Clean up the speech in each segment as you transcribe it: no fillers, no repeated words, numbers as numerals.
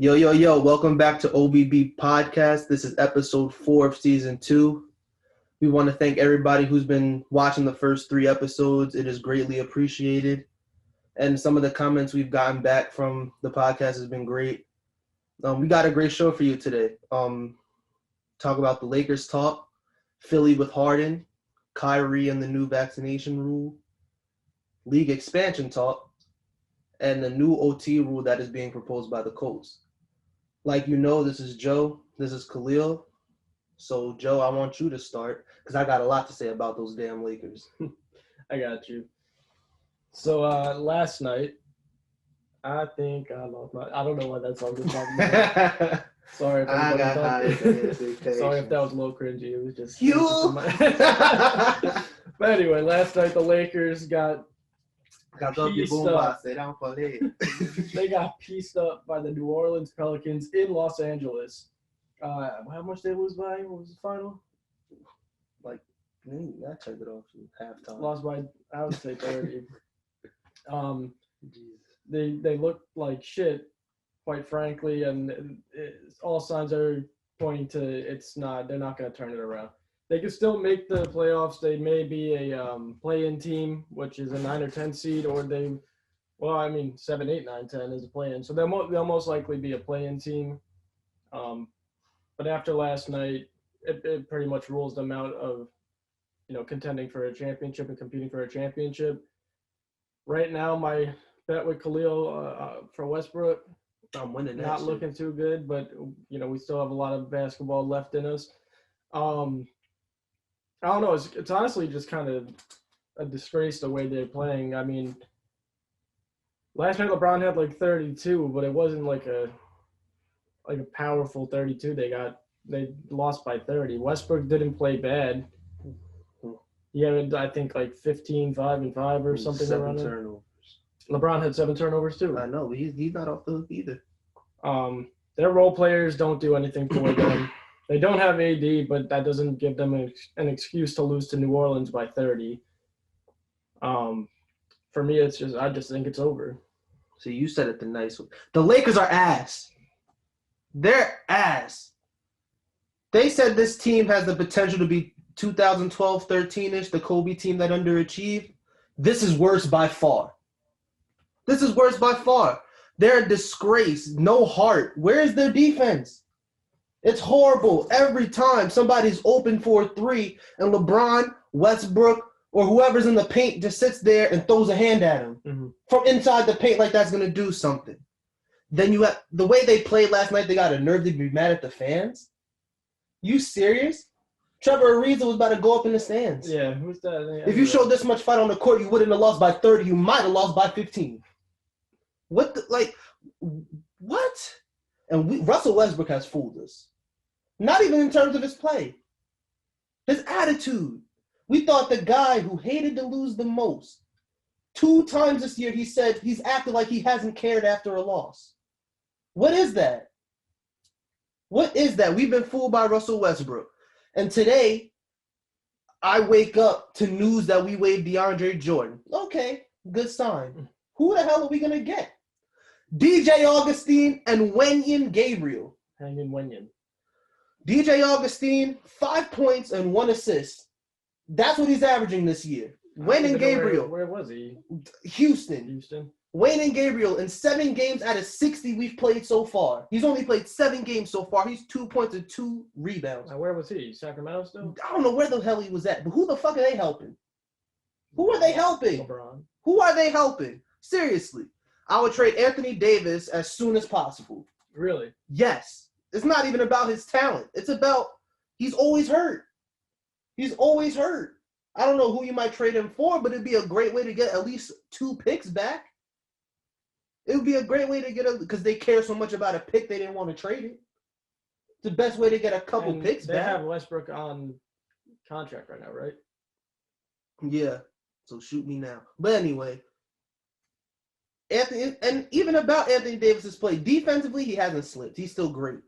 Yo, yo, yo, welcome back to OBB Podcast. This is episode 4 of season 2. We want to thank everybody who's been watching the first 3 episodes. It is greatly appreciated. And some of the comments we've gotten back from the podcast has been great. We got a great show for you today. Talk about the Lakers talk, Philly with Harden, Kyrie and the new vaccination rule, league expansion talk, and the new OT rule that is being proposed by the Colts. Like you know, this is Joe. This is Khalil. So, Joe, I want you to start because I got a lot to say about those damn Lakers. I got you. So last night, I think I lost my. I don't know why that song was talking. Sorry if I got high Sorry if that was a little cringy. It was just you. But anyway, last night the Lakers got pieced up. They got pieced up by the New Orleans Pelicans in Los Angeles. How much they lose by? What was the final? I checked it off halftime. Lost by, I would say 30. They look like shit, quite frankly, and all signs are pointing to they're not going to turn it around. They can still make the playoffs. They may be a play-in team, which is a 9 or 10 seed, or 7, 8, 9, 10 is a play-in. So they'll most likely be a play-in team. But after last night, it pretty much rules them out of, contending for a championship and competing for a championship. Right now, my bet with Khalil for Westbrook, I'm winning that. Not looking too good, but we still have a lot of basketball left in us. I don't know. It's honestly just kind of a disgrace the way they're playing. I mean, last night LeBron had like 32, but it wasn't like a powerful 32. They lost by 30. Westbrook didn't play bad. He had, I think, like 15, 5 and 5 or something. 7 turnovers. LeBron had 7 turnovers too. I know, but he's not off the hook either. Their role players don't do anything for them. They don't have AD, but that doesn't give them an excuse to lose to New Orleans by 30. For me, I just think it's over. So you said it the nice way. The Lakers are ass. They're ass. They said this team has the potential to be 2012-13-ish, the Kobe team that underachieved. This is worse by far. They're a disgrace. No heart. Where is their defense? It's horrible. Every time somebody's open for a 3 and LeBron, Westbrook, or whoever's in the paint just sits there and throws a hand at him from inside the paint like that's going to do something. Then you have the way they played last night, they got a nerve to be mad at the fans. You serious? Trevor Ariza was about to go up in the stands. Yeah, who's that? If you showed this much fight on the court, you wouldn't have lost by 30. You might have lost by 15. What? And Russell Westbrook has fooled us. Not even in terms of his play. His attitude. We thought the guy who hated to lose the most. 2 times this year he said he's acted like he hasn't cared after a loss. What is that? We've been fooled by Russell Westbrook. And today, I wake up to news that we waived DeAndre Jordan. Okay, good sign. Who the hell are we going to get? DJ Augustine and Wenyen Gabriel. Hanging Wenyen. DJ Augustine, 5 points and 1 assist. That's what he's averaging this year. Wenyen Gabriel. Where was he? Houston. Wenyen Gabriel, in 7 games out of 60 we've played so far. He's only played 7 games so far. He's 2 points and 2 rebounds. Where was he? Sacramento still? I don't know where the hell he was at, but who the fuck are they helping? Who are they helping? LeBron. Who are they helping? Seriously. I would trade Anthony Davis as soon as possible. Really? Yes. It's not even about his talent. It's about he's always hurt. I don't know who you might trade him for, but it'd be a great way to get at least 2 picks back. It would be a great way to get because they care so much about a pick, they didn't want to trade it. It's the best way to get a couple picks back. They have Westbrook on contract right now, right? Yeah. So shoot me now. But anyway, Anthony Davis's play, defensively, he hasn't slipped. He's still great.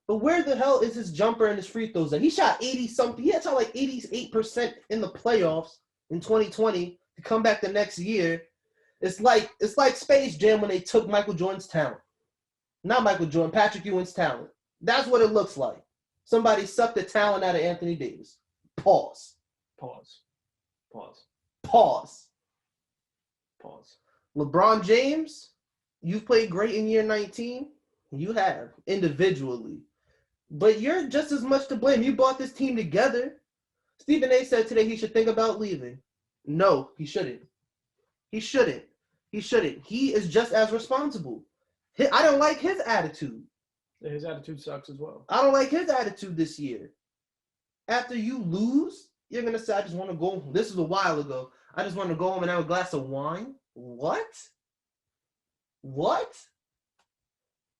But where the hell is his jumper and his free throws at? He shot 80-something. He had shot like 88% in the playoffs in 2020 to come back the next year. It's like Space Jam when they took Michael Jordan's talent. Not Michael Jordan, Patrick Ewing's talent. That's what it looks like. Somebody sucked the talent out of Anthony Davis. Pause. Pause. Pause. Pause. Pause. LeBron James, you've played great in year 19. You have, individually. But you're just as much to blame. You brought this team together. Stephen A. said today he should think about leaving. No, he shouldn't. He shouldn't. He shouldn't. He is just as responsible. I don't like his attitude. His attitude sucks as well. I don't like his attitude this year. After you lose, you're going to say, I just want to go home. This was a while ago. I just want to go home and have a glass of wine. What? What?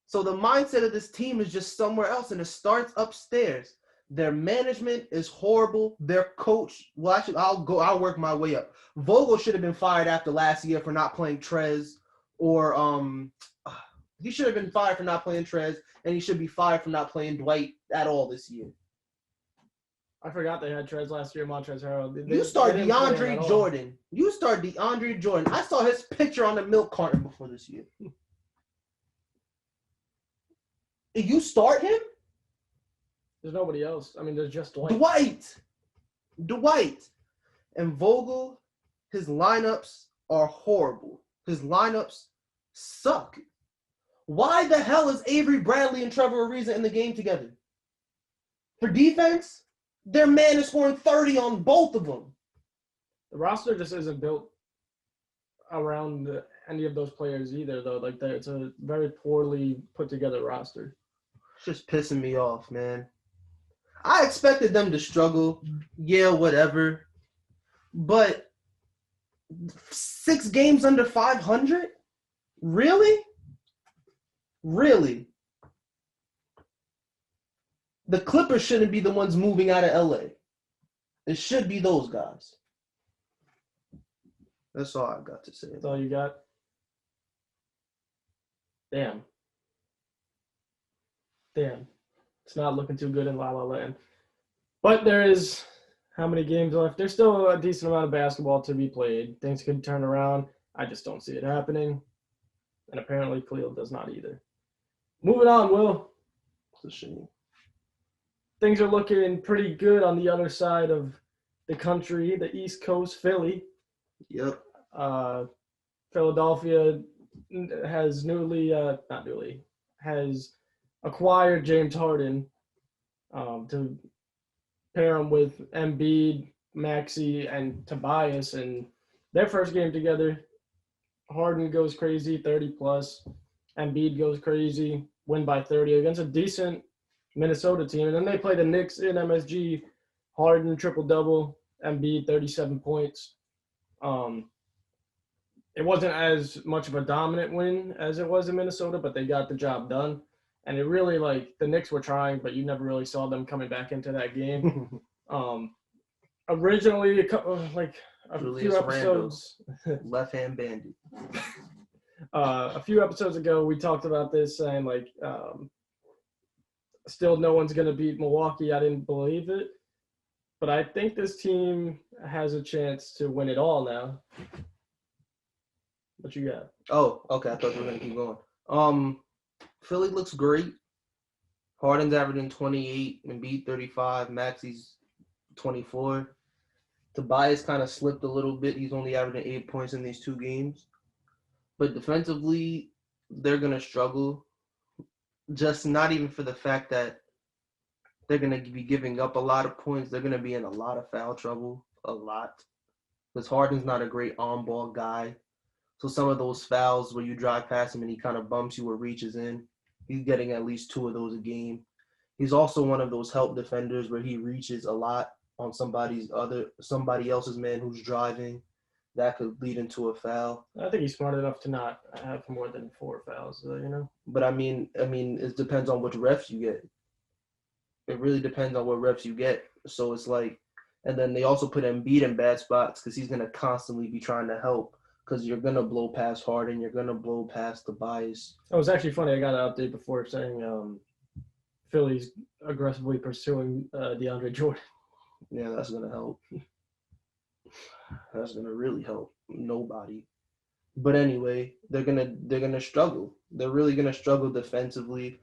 So the mindset of this team is just somewhere else, and it starts upstairs. Their management is horrible. Their coach, well, actually, I'll work my way up. Vogel should have been fired after last year for not playing Trez, or he should have been fired for not playing Trez, and he should be fired for not playing Dwight at all this year. I forgot they had Trez last year, Montrezl Harrell. You start DeAndre Jordan. You start DeAndre Jordan. I saw his picture on the milk carton before this year. You start him? There's nobody else. I mean, there's just Dwight. Dwight. And Vogel, his lineups are horrible. His lineups suck. Why the hell is Avery Bradley and Trevor Ariza in the game together? For defense, their man is scoring 30 on both of them. The roster just isn't built around any of those players either, though. Like, it's a very poorly put together roster. It's just pissing me off, man. I expected them to struggle. Yeah, whatever. But 6 games under 500? Really? Really? The Clippers shouldn't be the ones moving out of LA. It should be those guys. That's all I got to say. That's all you got? Damn. It's not looking too good in La La Land. But there is how many games left? There's still a decent amount of basketball to be played. Things could turn around. I just don't see it happening. And apparently Cleo does not either. Moving on, Will. It's a shame. Things are looking pretty good on the other side of the country, the East Coast, Philly. Yep. Philadelphia has has acquired James Harden to pair him with Embiid, Maxey, and Tobias. And their first game together, Harden goes crazy, 30+. Embiid goes crazy, win by 30 against a decent Minnesota team. And then they play the Knicks in MSG. Harden, triple-double. Embiid, 37 points. It wasn't as much of a dominant win as it was in Minnesota, but they got the job done. And it really, the Knicks were trying, but you never really saw them coming back into that game. Originally, a few episodes. Left-hand bandit. A few episodes ago, we talked about this, saying, still no one's going to beat Milwaukee. I didn't believe it. But I think this team has a chance to win it all now. What you got? Oh, okay. I thought you were going to keep going. Philly looks great. Harden's averaging 28, Embiid 35, Maxey's 24. Tobias kind of slipped a little bit. He's only averaging 8 points in these 2 games. But defensively, they're going to struggle. Just not even for the fact that they're going to be giving up a lot of points. They're going to be in a lot of foul trouble, a lot. Because Harden's not a great on-ball guy. So some of those fouls where you drive past him and he kind of bumps you or reaches in, he's getting at least 2 of those a game. He's also one of those help defenders where he reaches a lot on somebody else's man who's driving. That could lead into a foul. I think he's smart enough to not have more than 4 fouls, But I mean, it depends on which refs you get. It really depends on what refs you get. So it's and then they also put Embiid in bad spots because he's going to constantly be trying to help. Because you're going to blow past Harden. You're going to blow past Tobias. It was actually funny. I got an update before saying Philly's aggressively pursuing DeAndre Jordan. Yeah, that's going to help. That's going to really help nobody. But anyway, they're gonna struggle. They're really going to struggle defensively,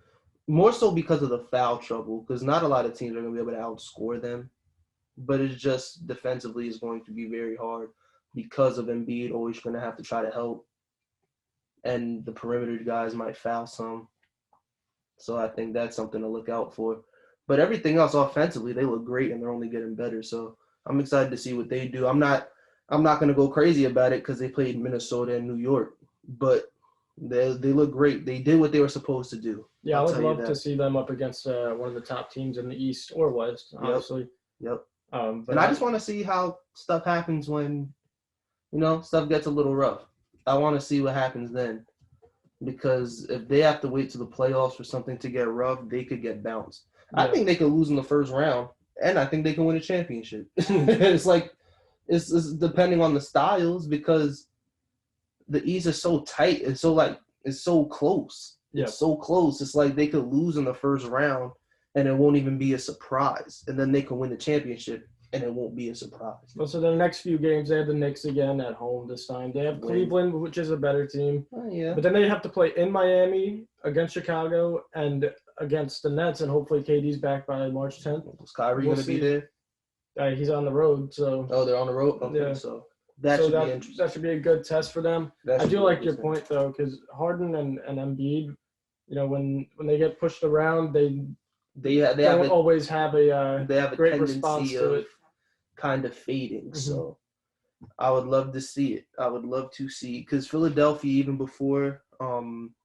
more so because of the foul trouble, because not a lot of teams are going to be able to outscore them. But it's just defensively is going to be very hard because of Embiid always going to have to try to help. And the perimeter guys might foul some. So I think that's something to look out for. But everything else offensively, they look great and they're only getting better. So I'm excited to see what they do. I'm not going to go crazy about it because they played Minnesota and New York. But they look great. They did what they were supposed to do. Yeah, I would love to see them up against one of the top teams in the East or West, honestly. Yep. But and I just want to see how stuff happens when, stuff gets a little rough. I want to see what happens then. Because if they have to wait to the playoffs for something to get rough, they could get bounced. Yeah. I think they could lose in the first round, and I think they can win a championship. It's depending on the styles, because the East is so tight. It's so close. Yeah. It's so close. It's like they could lose in the first round, and it won't even be a surprise. And then they can win the championship, and it won't be a surprise. Well, so the next few games, they have the Knicks again at home this time. They have Cleveland, which is a better team. Yeah. But then they have to play in Miami, against Chicago, and against the Nets, and hopefully KD's back by March 10th. Is Kyrie going to be there? He's on the road, so. Oh, they're on the road? Okay, yeah. So that should be interesting. That should be a good test for them. I do like your point, though, because Harden and Embiid, when they get pushed around, they don't always have a great response to it. Kind of fading. Mm-hmm. So I would love to see it. I would love to see, because Philadelphia, even before Harden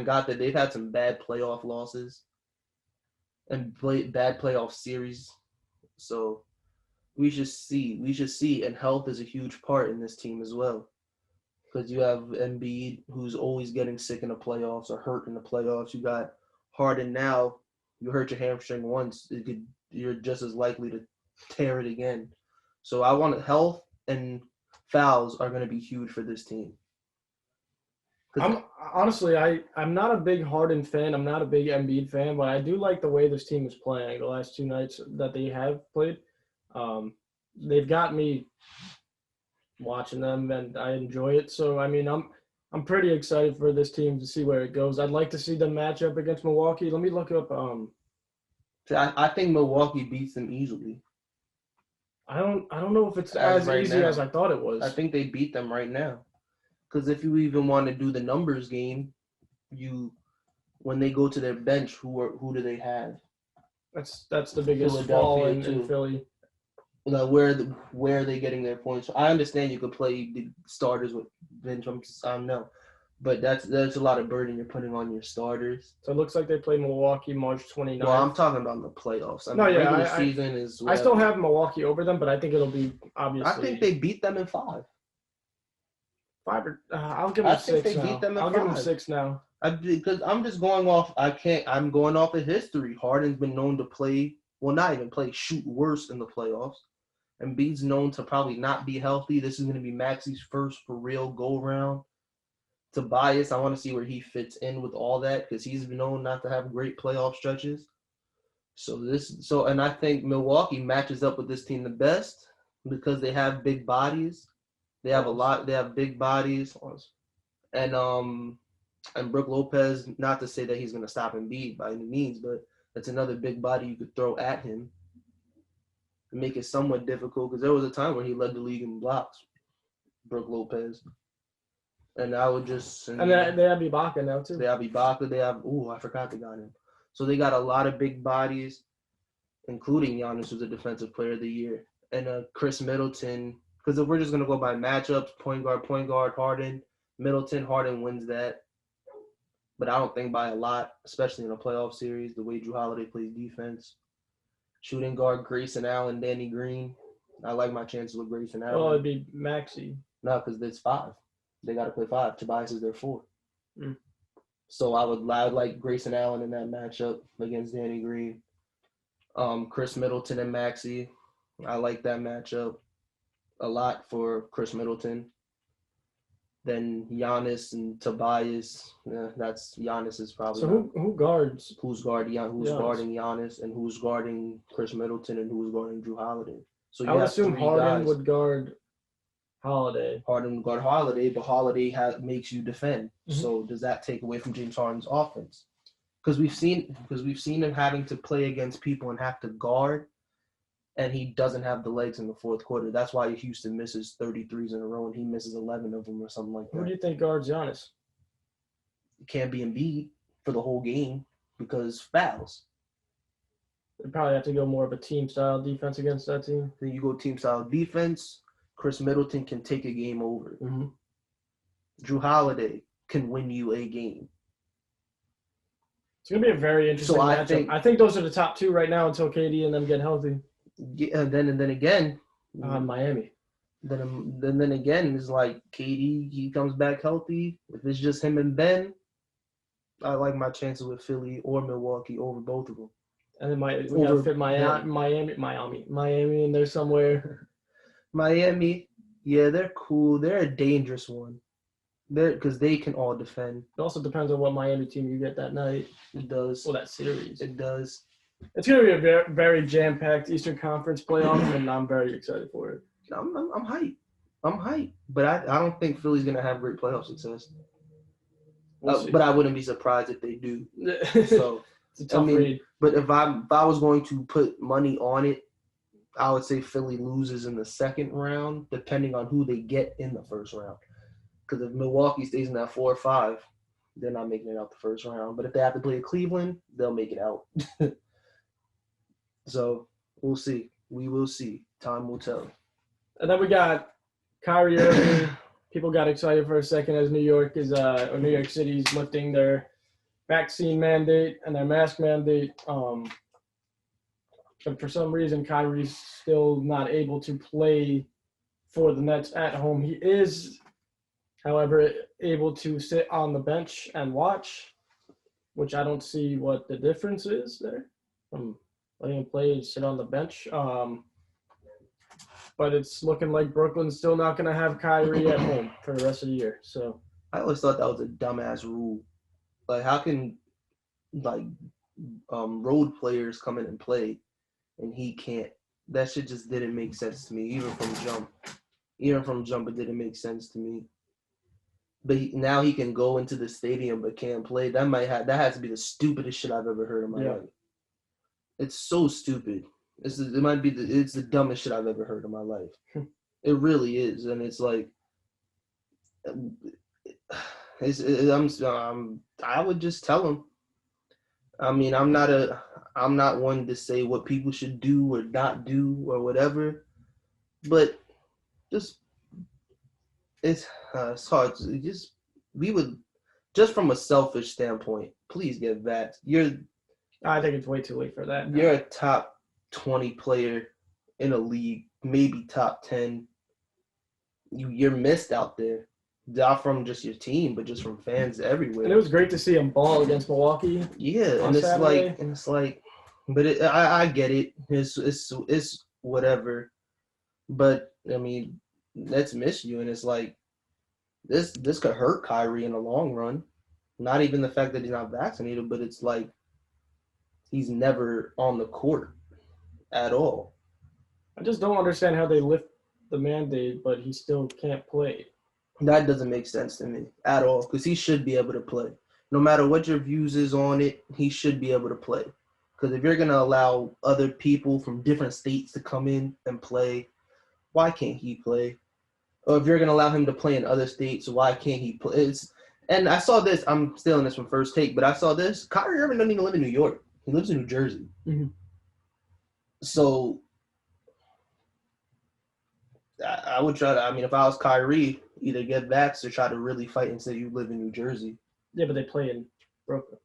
got there, they've had some bad playoff losses and bad playoff series. So we should see, and health is a huge part in this team as well, because you have Embiid, who's always getting sick in the playoffs or hurt in the playoffs. You got Harden now. You hurt your hamstring once, you're just as likely to tear it again. So I want health and fouls are going to be huge for this team. I'm not a big Harden fan. I'm not a big Embiid fan, but I do like the way this team is playing the last 2 nights that they have played. They've got me watching them, and I enjoy it. So I'm pretty excited for this team to see where it goes. I'd like to see them match up against Milwaukee. Let me look up. I think Milwaukee beats them easily. I don't know if it's as easy as I thought it was. I think they beat them right now. Because if you even want to do the numbers game, when they go to their bench, who do they have? That's the biggest fall in Philly. Like where are they getting their points? I understand you could play the starters with bench. I don't know, but that's a lot of burden you're putting on your starters. So it looks like they play Milwaukee March 29th. Well, I'm talking about the playoffs. Regular season is. I still have Milwaukee over them, but I think it'll be obviously. I think they beat them in 5. 5 or I'll give them 6 now. I think they beat them in 5. I'll give them 6 now. Because I'm just going off. I'm going off of history. Harden's been known to play. Well, not even play. Shoot worse in the playoffs. Embiid's known to probably not be healthy. This is going to be Maxi's first for real go-around. Tobias, I want to see where he fits in with all that, because he's been known not to have great playoff stretches. And I think Milwaukee matches up with this team the best because they have big bodies. They have big bodies. And Brook Lopez, not to say that he's going to stop Embiid by any means, but that's another big body you could throw at him and make it somewhat difficult, because there was a time where he led the league in blocks, Brook Lopez. And I would just... And they have Ibaka now, too. They have Ibaka. They have... I forgot they got him. So they got a lot of big bodies, including Giannis, who's a defensive player of the year. And Chris Middleton, because if we're just going to go by matchups, point guard, Harden, Harden wins that. But I don't think by a lot, especially in a playoff series, the way Jrue Holiday plays defense. Shooting guard, Grayson Allen, Danny Green. I like my chances with Grayson Allen. Well, it'd be Maxey. No, because it's 5. They got to play 5. Tobias is their 4. Mm. So I would like Grayson Allen in that matchup against Danny Green. Chris Middleton and Maxey. I like that matchup a lot for Chris Middleton. Then Giannis and Tobias. That's Giannis is probably. So who guards? Who's guarding Giannis, and who's guarding Chris Middleton, and who's guarding Jrue Holiday? So I would assume Harden would guard Holiday. Harden guard Holiday, but Holiday makes you defend. Mhm. So does that take away from James Harden's offense? Because we've seen him having to play against people and have to guard, and he doesn't have the legs in the fourth quarter. That's why Houston misses 33s in a row and he misses 11 of them or something like Who do that. you think guards Giannis? It can't be Embiid for the whole game because fouls. They probably have to go more of a team style defense against that team. Then you go team style defense. Chris Middleton can take a game over. Mm-hmm. Drew Holiday can win you a game. It's gonna be a very interesting matchup. I think those are the top two right now until KD and them get healthy. Yeah, and then again, Miami. Then again, it's like KD. He comes back healthy. If it's just him and Ben, I like my chances with Philly or Milwaukee over both of them. And then we gotta fit Miami in there somewhere. Miami, yeah, they're cool. They're a dangerous one. Because they can all defend. It also depends on what Miami team you get that night. It does. Or that series. It does. It's going to be a very, very jam-packed Eastern Conference playoff, and I'm very excited for it. I'm hyped. I'm hyped. But I don't think Philly's going to have great playoff success. But I wouldn't be surprised if they do. So it's a tough read. But if I was going to put money on it, I would say Philly loses in the second round, depending on who they get in the first round. Because if Milwaukee stays in that 4 or 5, they're not making it out the first round. But if they have to play Cleveland, they'll make it out. So we'll see. We will see. Time will tell. And then we got Kyrie Irving. People got excited for a second as New York City is lifting their vaccine mandate and their mask mandate. But for some reason, Kyrie's still not able to play for the Nets at home. He is, however, able to sit on the bench and watch, which I don't see what the difference is there from letting him play and sit on the bench. But it's looking like Brooklyn's still not going to have Kyrie at home for the rest of the year. So I always thought that was a dumbass rule. Like, how can road players come in and play and he can't? That shit just didn't make sense to me, even from jump. It didn't make sense to me. But now he can go into the stadium but can't play. That has to be the stupidest shit I've ever heard in my life. It's so stupid. It's the dumbest shit I've ever heard in my life. It really is, and it's like, I would just tell him. I mean, I'm not one to say what people should do or not do or whatever, but it's hard. Just from a selfish standpoint, please get vaxxed. I think it's way too late for that. You're a top 20 player in a league, maybe top 10. You're missed out there. Not from just your team, but just from fans everywhere. And it was great to see him ball against Milwaukee. Yeah, and it's like, but I get it. It's whatever. But I mean, let's miss you, and it's like this could hurt Kyrie in the long run. Not even the fact that he's not vaccinated, but it's like he's never on the court at all. I just don't understand how they lift the mandate, but he still can't play. That doesn't make sense to me at all, because he should be able to play. No matter what your views is on it, he should be able to play. Because if you're going to allow other people from different states to come in and play, why can't he play? Or if you're going to allow him to play in other states, why can't he play? And I saw this. I'm stealing this from First Take, but I saw this. Kyrie Irving doesn't even live in New York. He lives in New Jersey. Mm-hmm. So I would try to, if I was Kyrie, either get vaxxed or try to really fight and say you live in New Jersey. Yeah, but they play in Brooklyn.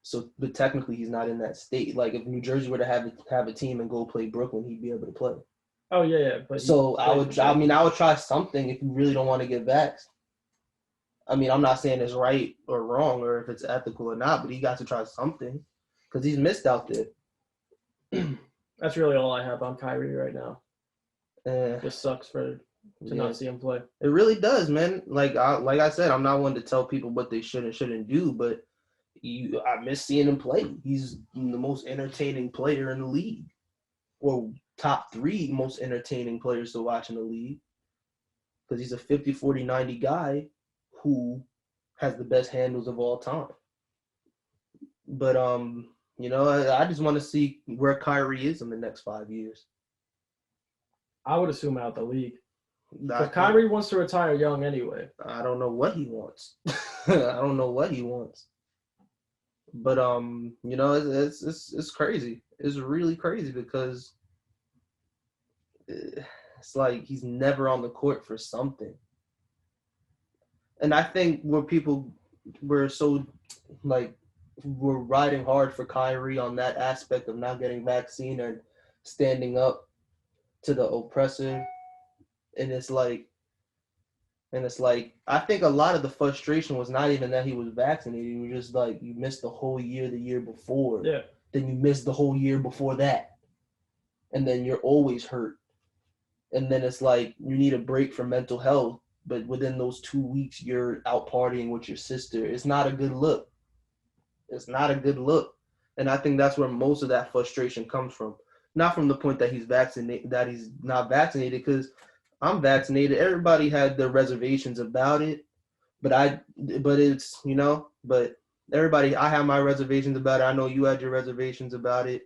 So, but technically he's not in that state. Like, if New Jersey were to have a team and go play Brooklyn, he'd be able to play. Oh, yeah. But so I would try something if you really don't want to get vaxxed. I mean, I'm not saying it's right or wrong or if it's ethical or not, but he got to try something because he's missed out there. That's really all I have on Kyrie right now. It just sucks to not see him play. It really does, man. Like I said, I'm not one to tell people what they should and shouldn't do, but I miss seeing him play. He's the most entertaining player in the league, or top 3 most entertaining players to watch in the league. because he's a 50, 40, 90 guy who has the best handles of all time. But I just want to see where Kyrie is in the next 5 years. I would assume out the league. I Because Kyrie wants to retire young anyway. I don't know what he wants. I don't know what he wants. But it's crazy. It's really crazy because it's like he's never on the court for something. And I think where people were so like we're riding hard for Kyrie on that aspect of not getting vaccine and standing up to the oppressor. And it's like I think a lot of the frustration was not even that he was vaccinated. It was just like you missed the whole year the year before. Yeah. Then you missed the whole year before that. And then you're always hurt. And then it's like you need a break for mental health. But within those 2 weeks, you're out partying with your sister. It's not a good look. It's not a good look. And I think that's where most of that frustration comes from. Not from the point that he's vaccinated, that he's not vaccinated, because I'm vaccinated. Everybody had their reservations about it. But everybody, I have my reservations about it. I know you had your reservations about it.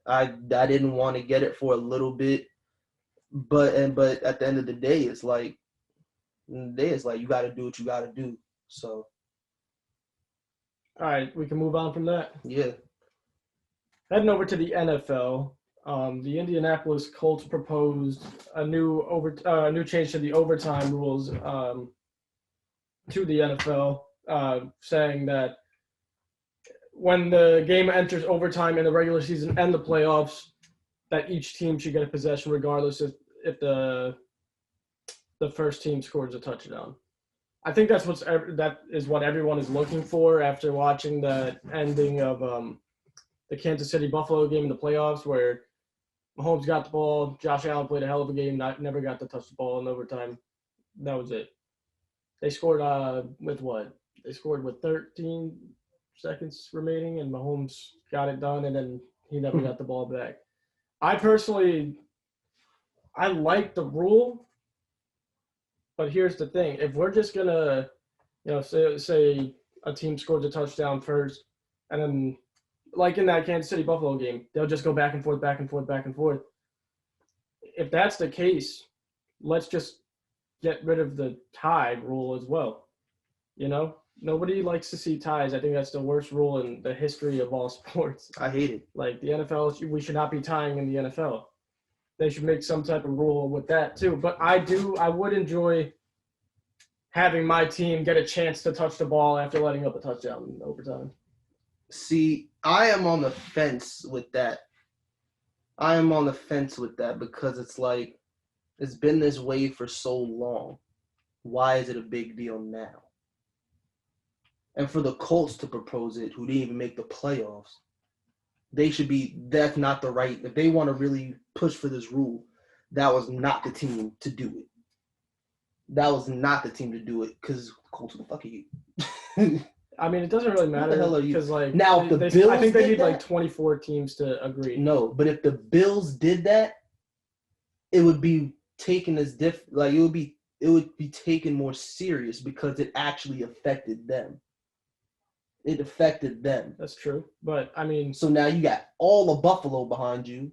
I didn't want to get it for a little bit. But at the end of the day, it's like you got to do what you got to do. So, all right, we can move on from that. Yeah. Heading over to the NFL, the Indianapolis Colts proposed a new change to the overtime rules to the NFL, saying that when the game enters overtime in the regular season and the playoffs, that each team should get a possession regardless if the first team scores a touchdown. I think that is what everyone is looking for after watching the ending of the Kansas City Buffalo game in the playoffs, where Mahomes got the ball, Josh Allen played a hell of a game, never got to touch the ball in overtime. That was it. They scored with what? They scored with 13 seconds remaining, and Mahomes got it done, and then he never got the ball back. I like the rule, but here's the thing. If we're just going to, say a team scores a touchdown first, and then, like in that Kansas City Buffalo game, they'll just go back and forth, back and forth, back and forth. If that's the case, let's just get rid of the tie rule as well. Nobody likes to see ties. I think that's the worst rule in the history of all sports. I hate it. Like the NFL, we should not be tying in the NFL. They should make some type of rule with that too. But I would enjoy having my team get a chance to touch the ball after letting up a touchdown in overtime. See, I am on the fence with that. Because it's like, it's been this way for so long. Why is it a big deal now? And for the Colts to propose it, who didn't even make the playoffs, that's not the right, if they want to really push for this rule, that was not the team to do it. Because Colts, who the fuck are you? I mean, it doesn't really matter. What the hell are you? Because, like, now, if the Bills I think they need, that, like, 24 teams to agree. No, but if the Bills did that, it would be taken as it would be taken more serious because it actually affected them. It affected them. That's true. But, I mean... So now you got all of Buffalo behind you.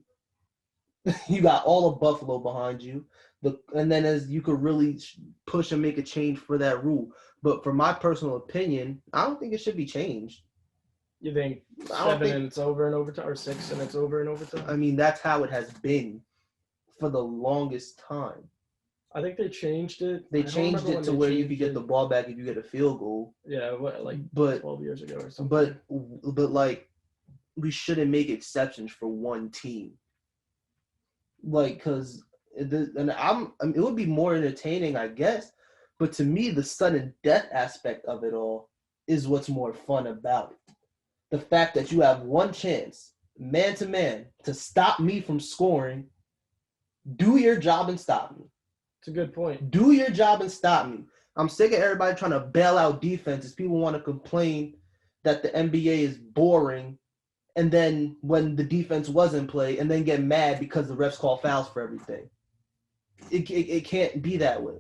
And then as you could really push and make a change for that rule. But for my personal opinion, I don't think it should be changed. You think 7 and it's over in overtime, or 6 and it's over in overtime? I mean, that's how it has been for the longest time. I think they changed it. They changed it to where you could get the ball back if you get a field goal. Yeah, 12 years ago or something. But like, we shouldn't make exceptions for one team. Like, because it would be more entertaining, I guess. But to me, the sudden death aspect of it all is what's more fun about it. The fact that you have one chance, man to man, to stop me from scoring. Do your job and stop me. It's a good point. Do your job and stop me. I'm sick of everybody trying to bail out defenses. People want to complain that the NBA is boring, and then when the defense was in play, and then get mad because the refs call fouls for everything. It can't be that way.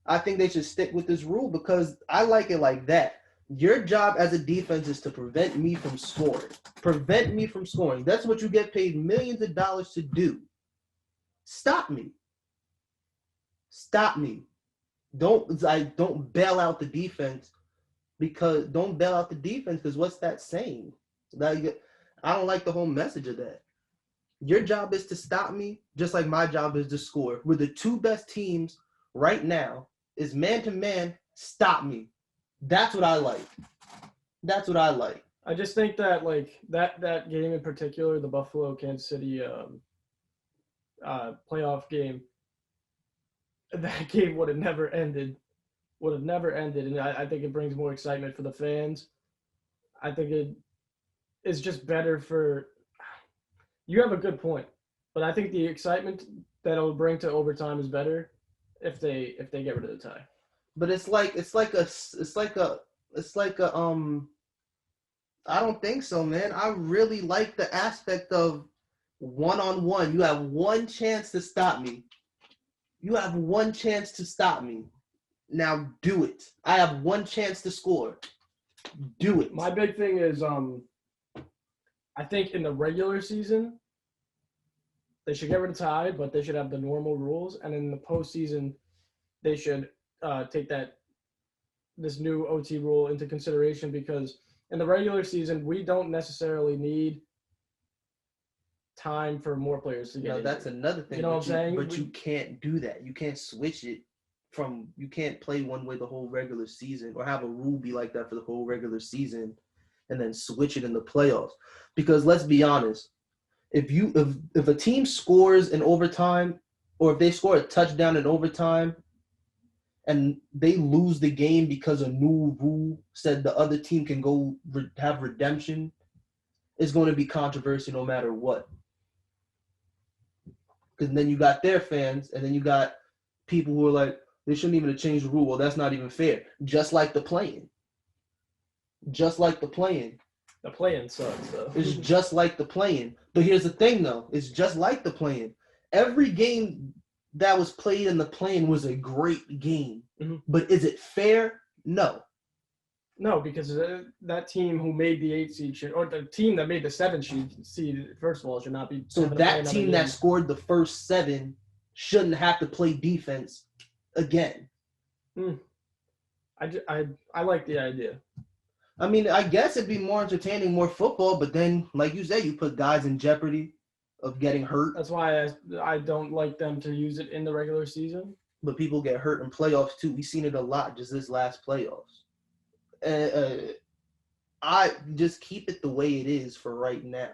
I think they should stick with this rule because I like it like that. Your job as a defense is to prevent me from scoring. Prevent me from scoring. That's what you get paid millions of dollars to do. Stop me. Stop me. Don't bail out the defense because what's that saying? I don't like the whole message of that. Your job is to stop me, just like my job is to score. We're the two best teams right now. Is man to man. Stop me. That's what I like. That's what I like. I just think that like that game in particular, the Buffalo Kansas City playoff game, that game would have never ended. And I think it brings more excitement for the fans. I think it is just better for. You have a good point, but I think the excitement that it'll bring to overtime is better if they get rid of the tie. But it's like I don't think so, man. I really like the aspect of one-on-one. You have one chance to stop me. You have one chance to stop me. Now do it. I have one chance to score. Do it. My big thing is I think in the regular season they should get rid of tie, but they should have the normal rules, and in the postseason they should take this new OT rule into consideration because in the regular season we don't necessarily need time for more players to get injured. That's another thing. You know what I'm saying? But you can't do that. You can't switch it you can't play one way the whole regular season or have a rule be like that for the whole regular season and then switch it in the playoffs. Because let's be honest, if a team scores in overtime or if they score a touchdown in overtime and they lose the game because a new rule said the other team can go have redemption, it's going to be controversy no matter what. Because then you got their fans, and then you got people who are like, they shouldn't even have changed the rule. Well, that's not even fair. Just like the play-in. The play-in sucks, though. It's just like the play-in. But here's the thing, though. It's just like the play-in. Every game that was played in the play-in was a great game. Mm-hmm. But is it fair? No. No, because that team who made the 8 seed should, or the team that made the 7 seed, first of all, should not be. So that team that scored the first 7 shouldn't have to play defense again. I like the idea. I mean, I guess it'd be more entertaining, more football, but then, like you said, you put guys in jeopardy of getting hurt. That's why I don't like them to use it in the regular season. But people get hurt in playoffs, too. We've seen it a lot just this last playoffs. I just keep it the way it is for right now.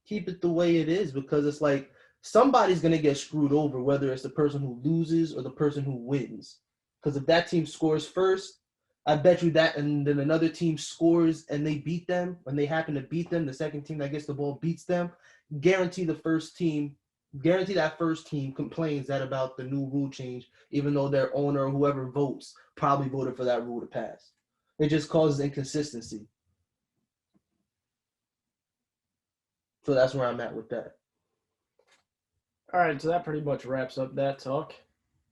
Keep it the way it is because it's like somebody's going to get screwed over, whether it's the person who loses or the person who wins. Because if that team scores first, I bet you that, and then another team scores and they beat them, when they happen to beat them, the second team that gets the ball beats them, guarantee that first team complains that about the new rule change, even though their owner or whoever votes probably voted for that rule to pass. It just causes inconsistency. So that's where I'm at with that. All right, so that pretty much wraps up that talk.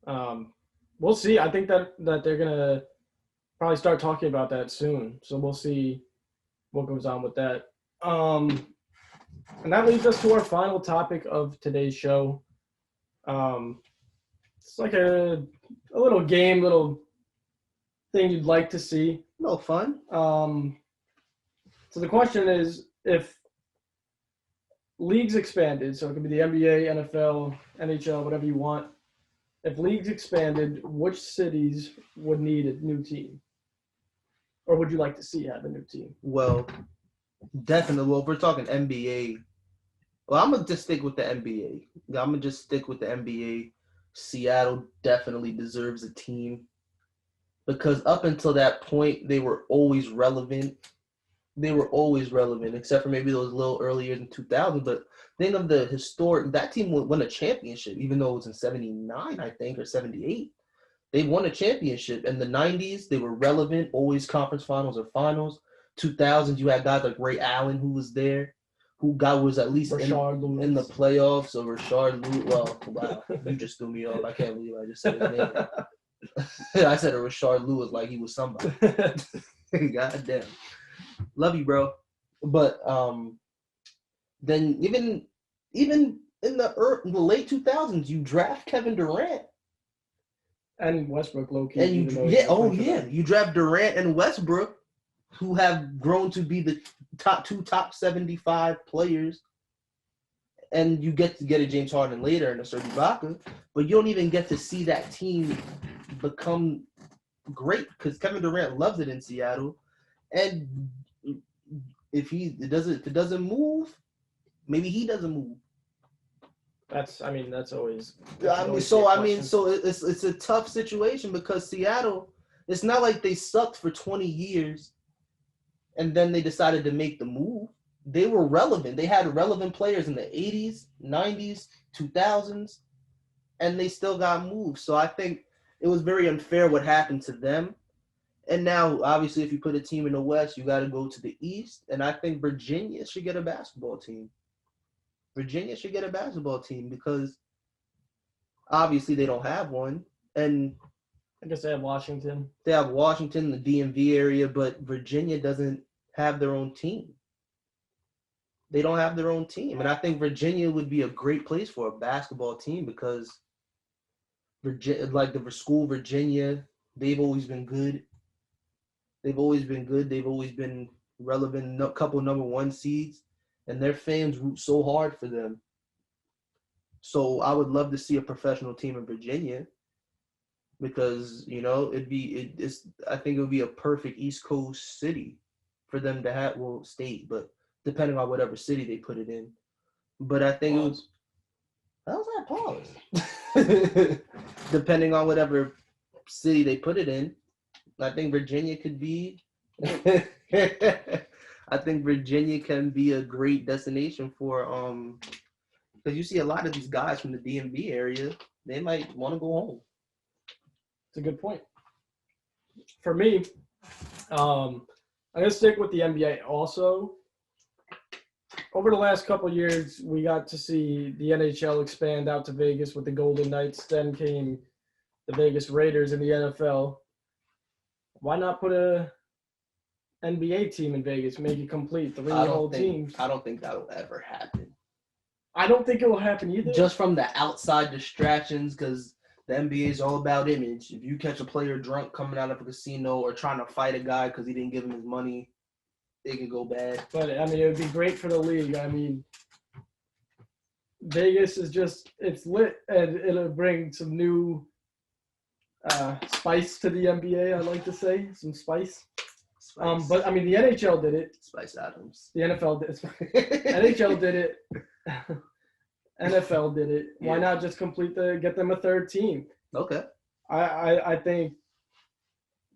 We'll see. I think that they're going to probably start talking about that soon. So we'll see what goes on with that. And that leads us to our final topic of today's show. It's like a little game, little thing you'd like to see. No fun. So the question is, if leagues expanded, so it could be the NBA, NFL, NHL, whatever you want. If leagues expanded, which cities would need a new team? Or would you like to see have a new team? Well, definitely. Well, if we're talking NBA, well, I'm going to just stick with the NBA. Seattle definitely deserves a team because up until that point, they were always relevant. Except for maybe those little early years in 2000. But think of the historic, that team would win a championship, even though it was in 79, I think, or 78. They won a championship. In the 90s, they were relevant, always conference finals or finals. 2000s, you had guys like Ray Allen who was there, was at least in the playoffs. So Rashard Lewis, well, wow, you just threw me off. I can't believe I just said his name. I said a Rashard Lewis like he was somebody. God damn. Love you, bro. But then even in the late 2000s, you draft Kevin Durant. And Westbrook, low-key. And you draft Durant and Westbrook, who have grown to be the top 75 players. And you get to get a James Harden later and a Serge Ibaka, but you don't even get to see that team become great because Kevin Durant loves it in Seattle. And if it doesn't move, maybe he doesn't move. That's always. So it's a tough situation because Seattle, it's not like they sucked for 20 years and then they decided to make the move. They were relevant. They had relevant players in the 80s, 90s, 2000s, and they still got moved. So I think it was very unfair what happened to them. And now, obviously, if you put a team in the West, you got to go to the East. And I think Virginia should get a basketball team. Virginia should get a basketball team because obviously they don't have one. And I guess they have Washington. They have Washington, the DMV area, but Virginia doesn't have their own team. They don't have their own team. And I think Virginia would be a great place for a basketball team because like the school Virginia, they've always been good. They've always been relevant, a couple number one seeds, and their fans root so hard for them. So I would love to see a professional team in Virginia because, I think it would be a perfect East Coast city for them to have, state, but depending on whatever city they put it in. But I think it was, how's that pause? Depending on whatever city they put it in, I think Virginia could be, I think Virginia can be a great destination for, because you see a lot of these guys from the DMV area, they might want to go home. It's a good point. For me, I'm going to stick with the NBA also. Over the last couple of years, we got to see the NHL expand out to Vegas with the Golden Knights. Then came the Vegas Raiders in the NFL. Why not put a NBA team in Vegas, make it complete, three whole teams? I don't think that'll ever happen. I don't think it will happen either. Just from the outside distractions, because the NBA is all about image. If you catch a player drunk coming out of a casino or trying to fight a guy because he didn't give him his money, it could go bad. But, it would be great for the league. Vegas is it's lit, and it'll bring some new spice to the NBA, I like to say. Some spice. But, the NHL did it. Spice Adams. The NFL did it. NHL did it. NFL did it. Why not just get them a third team? Okay. I think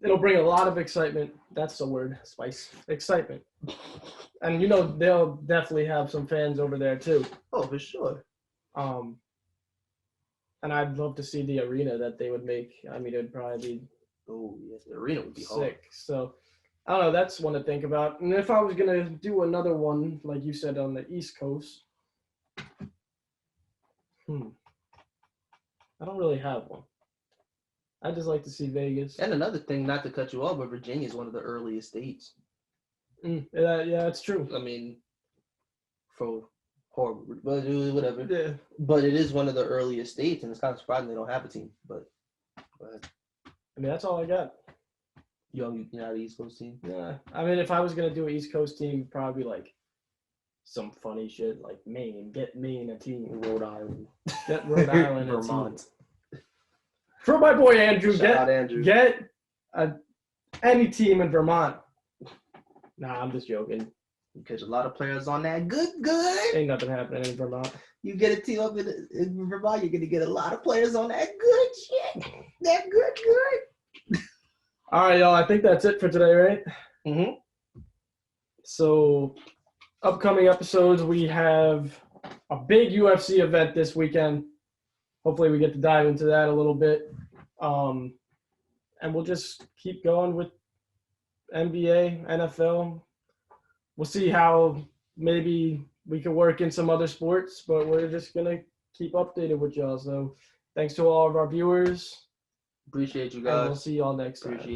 it'll bring a lot of excitement. That's the word, spice. Excitement. And, they'll definitely have some fans over there, too. Oh, for sure. And I'd love to see the arena that they would make. It would probably be the arena would be sick. hard. So, I don't know. That's one to think about. And if I was going to do another one, like you said, on the East Coast, I don't really have one. I just like to see Vegas. And another thing, not to cut you off, but Virginia is one of the earliest states. Yeah, that's true. For Harvard, but whatever. Yeah. But it is one of the earliest states, and it's kind of surprising they don't have a team. But that's all I got. You're not an East Coast team? Yeah. If I was going to do an East Coast team, probably like some funny shit like Maine. Get Maine a team. Rhode Island. Get Rhode Island a Vermont. team. For my boy Andrew, Shout out Andrew. Get any team in Vermont. Nah, I'm just joking. You catch a lot of players on that good. Ain't nothing happening in Vermont. You get a team up in Vermont, you're going to get a lot of players on that good shit. That good. All right, y'all. I think that's it for today, right? Mm-hmm. So, upcoming episodes, we have a big UFC event this weekend. Hopefully, we get to dive into that a little bit. And we'll just keep going with NBA, NFL. We'll see how maybe we can work in some other sports, but we're just going to keep updated with y'all. So, thanks to all of our viewers. Appreciate you And we'll guys. see y'all next time. Appreciate